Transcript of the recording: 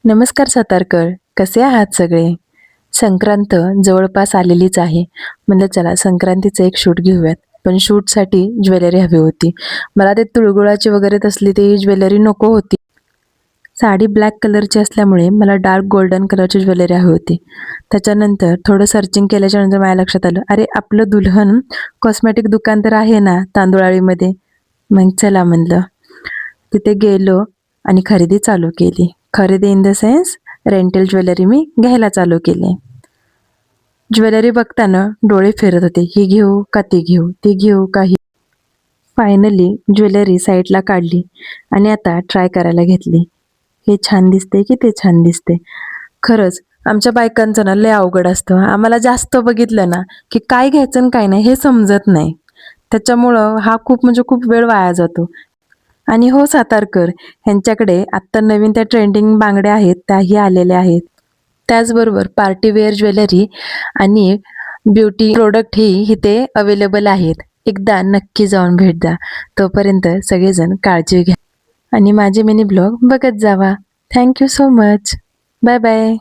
नमस्कार सातारकर, कसे आहात सगळे? संक्रांत जवळपास आलेलीच आहे. म्हणलं चला संक्रांतीचं एक शूट घेऊयात. पण शूटसाठी ज्वेलरी हवी होती. मला ते तुळगुळाची वगैरे तसली ती ज्वेलरी नको होती. साडी ब्लॅक कलरची असल्यामुळे मला डार्क गोल्डन कलरची ज्वेलरी हवी होती. त्याच्यानंतर थोडं सर्चिंग केल्याच्यानंतर माझ्या लक्षात आलं, अरे आपलं दुल्हन कॉस्मेटिक दुकान तर आहे ना तांदुळाळीमध्ये. मग चला म्हणलं. तिथे गेलो आणि खरेदी चालू केली. खरेदी in the sense rental jewellery मी घ्यायला चालू केली. ज्वेलरी बघताना डोळे फिरत होते, ही घेऊ का ती घेऊ, ती घेऊ का ही. फायनली ज्वेलरी साईडला काढली आणि आता ट्राय करायला घेतली. हे छान दिसते की ते छान दिसते. खरंच आमच्या बायकांचं ना लय अवघड असतं. आम्हाला जास्त बघितलं ना की काय घ्यायचं आणि काय नाही हे समजत नाही. त्याच्यामुळं हा खूप म्हणजे खूप वेळ वाया जातो. आणि हो सातारकर, ह्यांच्याकडे आत्ता नवीन त्या ट्रेंडिंग बांगड्या आहेत त्याही आलेल्या आहेत. त्याचबरोबर पार्टीवेअर ज्वेलरी आणि ब्युटी प्रोडक्ट ही इथे अवेलेबल आहेत. एकदा नक्की जाऊन भेट द्या. तोपर्यंत सगळेजण काळजी घ्या आणि माझे मिनी ब्लॉग बघत जावा. Thank you so much. Bye bye.